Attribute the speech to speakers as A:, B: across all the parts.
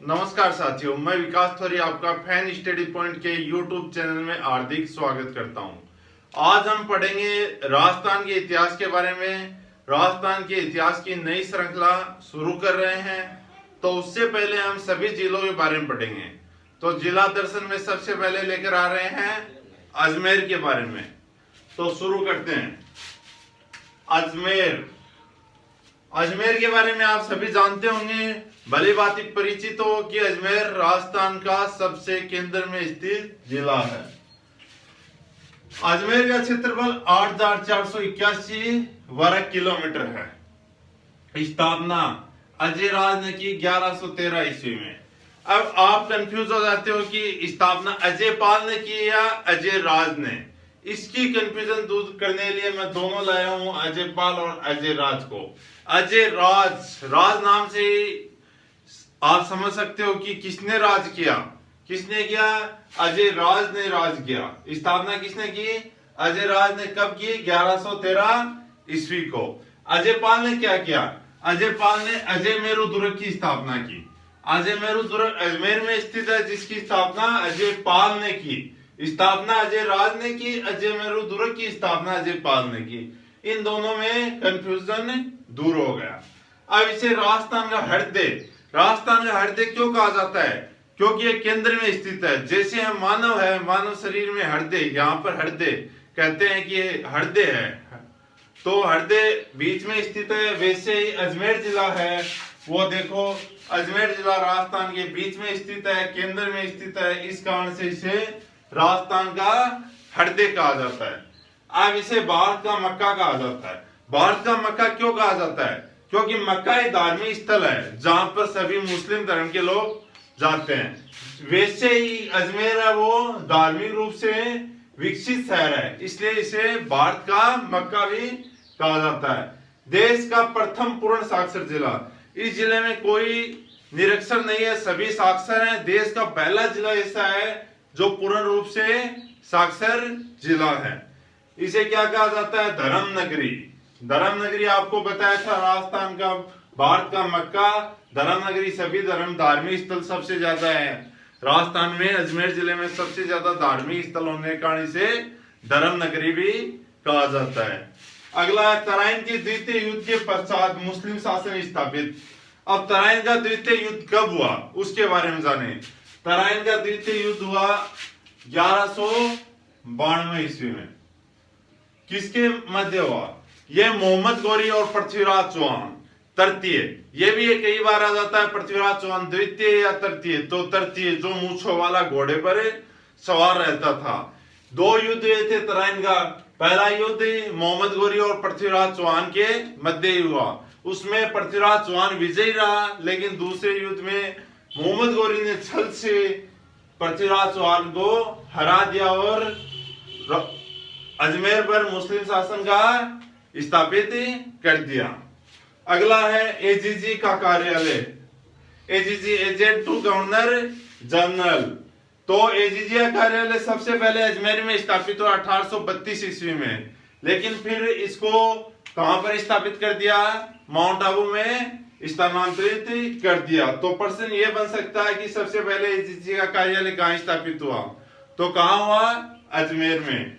A: नमस्कार साथियों, मैं विकास थोरी आपका फैन स्टडी पॉइंट के यूट्यूब चैनल में हार्दिक स्वागत करता हूं। आज हम पढ़ेंगे राजस्थान के इतिहास के बारे में। राजस्थान के इतिहास की नई श्रृंखला शुरू कर रहे हैं, तो उससे पहले हम सभी जिलों के बारे में पढ़ेंगे। तो जिला दर्शन में सबसे पहले लेकर आ रहे हैं अजमेर के बारे में। तो शुरू करते हैं। अजमेर के बारे में आप सभी जानते होंगे, भली भांति परिचित हो कि अजमेर राजस्थान का सबसे केंद्र में स्थित जिला है। अजमेर का क्षेत्रफल 8,481 वर्ग किलोमीटर है। स्थापना अजय राज ने की 1113 ईस्वी में। अब आप कंफ्यूज हो जाते हो कि स्थापना अजय पाल ने की या अजय राज ने। इसकी कंफ्यूजन दूर करने के लिए मैं दोनों लाया हूं, अजय पाल और अजय राज को। अजय राज नाम से आप समझ सकते हो कि किसने राज किया। किसने किया? अजय राज ने राज किया। स्थापना किसने की? अजय राज ने कब की? 1113 ईस्वी को। अजय पाल ने क्या किया? अजय पाल ने अजय मेरू दुर्ग की स्थापना की। अजय मेरू दुर्ग अजमेर में स्थित है, जिसकी स्थापना अजय पाल ने की। स्थापना अजय राज ने की, अजय मेरू दुर्ग की स्थापना अजय पाल ने की। इन दोनों में कंफ्यूजन दूर हो गया। अब इसे राजस्थान का हृदय क्यों कहा जाता है? क्योंकि ये केंद्र में स्थित है। जैसे हम मानव है, मानव शरीर में हृदय, यहाँ पर हृदय कहते हैं कि हृदय है, तो हृदय बीच में स्थित है। वैसे ही अजमेर जिला है, वो देखो अजमेर जिला राजस्थान के बीच में स्थित है, केंद्र में स्थित है। इस कारण से इसे राजस्थान का हृदय कहा जाता है। अब इसे भारत का मक्का कहा जाता है। भारत का मक्का क्यों कहा जाता है? क्योंकि मक्का एक धार्मिक स्थल है, जहां पर सभी मुस्लिम धर्म के लोग जाते हैं। वैसे ही अजमेर है, वो धार्मिक रूप से विकसित शहर है, इसलिए इसे भारत का मक्का भी कहा जाता है। देश का प्रथम पूर्ण साक्षर जिला। इस जिले में कोई निरक्षर नहीं है, सभी साक्षर हैं। देश का पहला जिला ऐसा है जो पूर्ण रूप से साक्षर जिला है। इसे क्या कहा जाता है? धर्म नगरी आपको बताया था, राजस्थान का भारत का मक्का, धर्म नगरी। सभी धार्मिक स्थल सबसे ज्यादा है राजस्थान में। अजमेर जिले में सबसे ज्यादा धार्मिक स्थल होने के कारण इसे धर्म नगरी भी कहा जाता है। अगला है तराइन के द्वितीय युद्ध के पश्चात मुस्लिम शासन स्थापित। अब तराइन का द्वितीय युद्ध कब हुआ उसके बारे में जाने। तराइन का द्वितीय युद्ध हुआ 1192 ईस्वी में। किसके मध्य हुआ? यह मोहम्मद गौरी और पृथ्वीराज चौहान तृतीय। ये भी कई बार आ जाता है पृथ्वीराज चौहान द्वितीय या तृतीय। तो तृतीय जो मूंछों वाला घोड़े पर सवार रहता था। दो युद्ध हुए थे तराइन का। पहला युद्ध मोहम्मद गौरी और पृथ्वीराज चौहान के मध्य हुआ, उसमें पृथ्वीराज चौहान विजयी रहा। लेकिन दूसरे युद्ध में मोहम्मद गौरी ने छल से पृथ्वीराज चौहान को हरा दिया और अजमेर पर मुस्लिम शासन का स्थापित कर दिया। अगला है एजीजी का कार्यालय। AGG agent to governor general. तो एजीजी का कार्यालय सबसे पहले अजमेर में स्थापित हुआ 1832 ईस्वी में। लेकिन फिर इसको कहां पर स्थापित कर दिया? माउंट आबू में स्थानांतरित कर दिया। तो प्रश्न ये बन सकता है कि सबसे पहले एजीजी का कार्यालय कहां स्थापित हुआ? तो कहां हुआ? अजमेर में।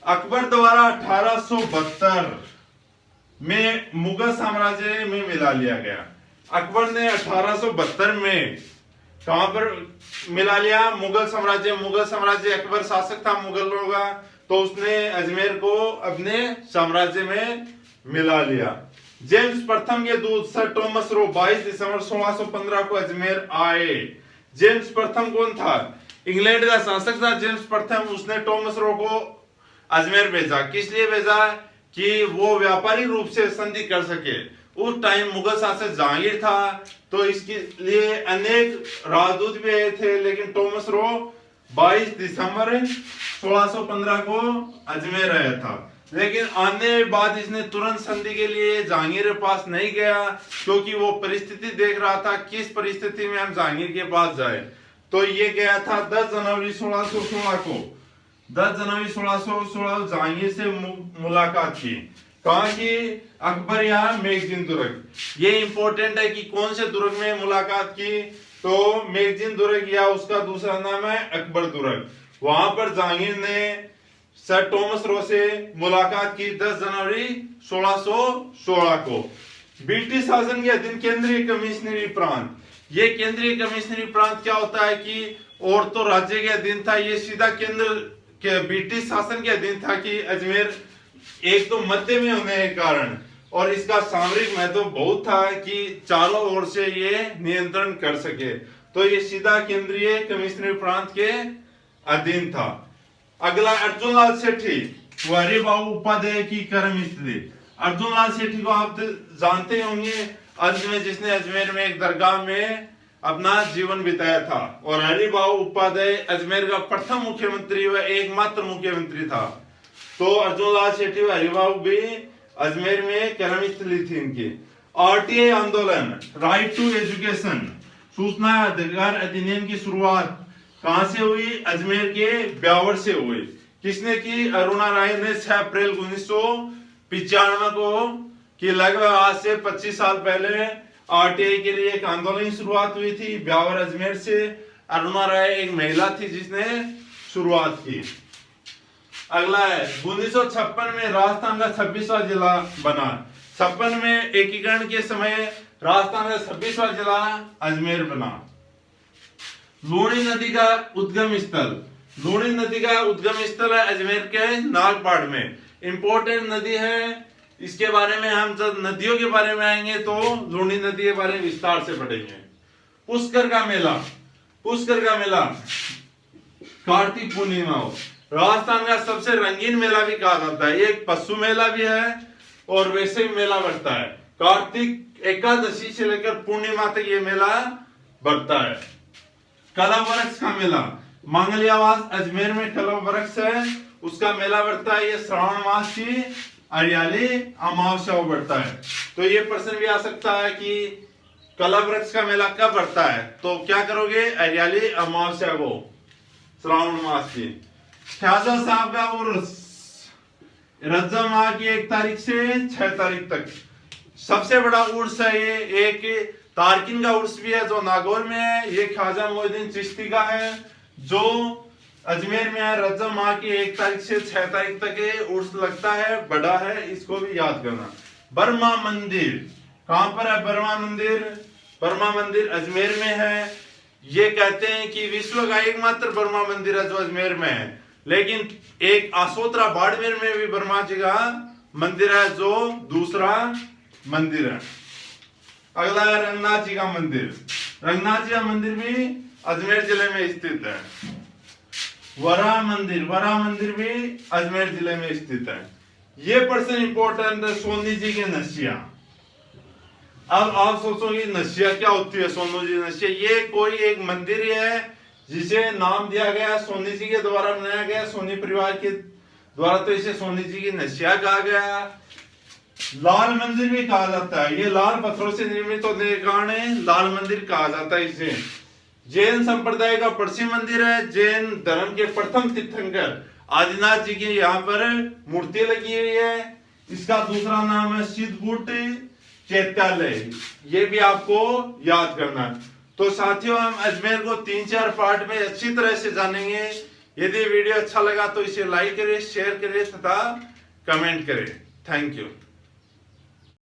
A: अकबर द्वारा 1872 में मुगल साम्राज्य में मिला लिया गया। अकबर ने 1872 में कहां पर मिला लिया? मुगल साम्राज्य अकबर शासक था मुगलों का, तो उसने अजमेर को अपने साम्राज्य में मिला लिया। जेम्स प्रथम के दूत सर थॉमस रो 22 दिसंबर 1615 को अजमेर आए। जेम्स प्रथम कौन था? इंग्लैंड का शासक था जेम्स प्रथम। उसने थॉमस रो को अजमेर भेजा। किस लिए भेजा? कि वो व्यापारिक रूप से संधि कर सके। उस टाइम मुगल शासक जहांगीर था, तो इसके लिए अनेक राजदूत भी आए थे। लेकिन थॉमस रो 22 दिसंबर 1615 को अजमेर आया था। लेकिन आने के बाद इसने तुरंत संधि के लिए जहांगीर के पास नहीं गया, क्योंकि वो परिस्थिति देख रहा था किस परिस्थिति में हम जहांगीर के पास जाए। तो ये गया था 10 जनवरी 1616 को। 10 जनवरी 1616 जहांगीर से मुलाकात की। कहा कि अकबर या मेगजिन दुर्ग। ये इंपॉर्टेंट है कि कौन से दुर्ग में मुलाकात की, तो मेगजिन दुर्ग या उसका दूसरा नाम है अकबर दुर्ग। वहां पर जहांगीर ने सर थॉमस रो से मुलाकात की 10 जनवरी 1616 को। ब्रिटिश शासन के अधीन केंद्रीय कमिश्नरी प्रांत। ये केंद्रीय कमिश्नरी प्रांत क्या होता है कि और तो राज्य के अधीन था, ये सीधा केंद्र के ब्रिटिश शासन के अधीन था कि अजमेर एक तो मध्य में होने के कारण और इसका सामरिक महत्व बहुत था कि चारों ओर से ये नियंत्रण कर सके, तो ये सीधा केंद्रीय कमिश्नरी प्रांत के अधीन था। अगला अर्जुन लाल सेठी, हरिबाबू उपाध्याय की कर्म स्थली। अर्जुन लाल सेठी को आप जानते होंगे, अंत में जिसने अजमेर में एक दरगाह में अपना जीवन बिताया था, और हरिबाबू उपाध्याय अजमेर का प्रथम मुख्यमंत्री व एकमात्र मुख्यमंत्री था। तो अर्जुन लाल सेठी व हरिबाबू भी अजमेर में कर्म स्थली थी इनकी। आरटीआई आंदोलन, राइट टू एजुकेशन, सूचना अधिकार अधिनियम की शुरुआत कहां से हुई? अजमेर के ब्यावर से हुई। किसने की? अरुणा राय ने 6 अप्रैल 1995 को कि लगभग आज से 25 साल पहले आरटीआई के लिए एक आंदोलन की शुरुआत हुई थी ब्यावर अजमेर से। अरुणा राय एक महिला थी जिसने शुरुआत की। अगला है 1956 में राजस्थान का 26वां जिला बना। 56 में एकीकरण के समय राजस्थान का 26वां जिला अजमेर बना। लूणी नदी का उद्गम स्थल, लूणी नदी का उद्गम स्थल है अजमेर के नागपाड़ में। इंपॉर्टेंट नदी है, इसके बारे में हम जब नदियों के बारे में आएंगे तो लूणी नदी के बारे में विस्तार से पढ़ेंगे। पुष्कर का मेला, पुष्कर का मेला कार्तिक पूर्णिमा हो, राजस्थान का सबसे रंगीन मेला भी कहा जाता है। एक पशु मेला भी है और वैसे भी मेला बढ़ता है। कार्तिक एकादशी से लेकर पूर्णिमा तक ये मेला बढ़ता है। कलम वृक्ष का मेला, मंगलियावास अजमेर में कलम वृक्ष है, उसका मेला बढ़ता है। ये श्रावण मास की हरियाली अमावस्या को बढ़ता है। तो ये प्रश्न भी आ सकता है कि कलम वृक्ष का मेला कब बढ़ता है, तो क्या करोगे? हरियाली अमावस्या को, श्रावण मास की। ख्वाजा साहब का उर्स रमजान माह की 1 तारीख से 6 तारीख तक सबसे बड़ा उर्स है ये। एक तारकिन का उर्स भी है जो नागौर में है, ये ख्वाजा मोइनुद्दीन चिश्ती का है जो अजमेर में है। रमजान माह की 1 तारीख से 6 तारीख तक ये उर्स लगता है, बड़ा है, इसको भी याद करना। बर्मा मंदिर कहां पर है? बर्मा मंदिर, बर्मा मंदिर अजमेर में है। ये कहते हैं कि विश्व का एकमात्र बर्मा मंदिर है जो अजमेर में है, लेकिन एक आसोतरा बाड़मेर में भी बर्मा जी का मंदिर है जो दूसरा मंदिर है। अगला है रंगनाथ जी का मंदिर। रंगनाथ जी का मंदिर भी अजमेर जिले में स्थित है। वरा मंदिर, वरा मंदिर भी अजमेर जिले में स्थित है। ये प्रश्न इंपॉर्टेंट है। सोनी जी के नशिया, अब आप सोचोगे नशिया क्या होती है? सोनू जी नशिया, ये कोई एक मंदिर है जिसे नाम दिया गया सोनी जी के द्वारा बनाया गया, सोनी परिवार के द्वारा, तो इसे सोनी जी की नशिया कहा गया। लाल मंदिर भी कहा जाता है, ये लाल पत्थरों से निर्मित होने के कारण लाल मंदिर कहा जाता है इसे। जैन संप्रदाय का प्रसिद्ध मंदिर है। जैन धर्म के प्रथम तीर्थंकर आदिनाथ जी की यहाँ पर मूर्ति लगी हुई है। इसका दूसरा नाम है सिद्धगुट चैत्यालय, ये भी आपको याद करना है। तो साथियों, हम अजमेर को 3-4 पार्ट में अच्छी तरह से जानेंगे। यदि वीडियो अच्छा लगा तो इसे लाइक करें, शेयर करें तथा कमेंट करें। Thank you.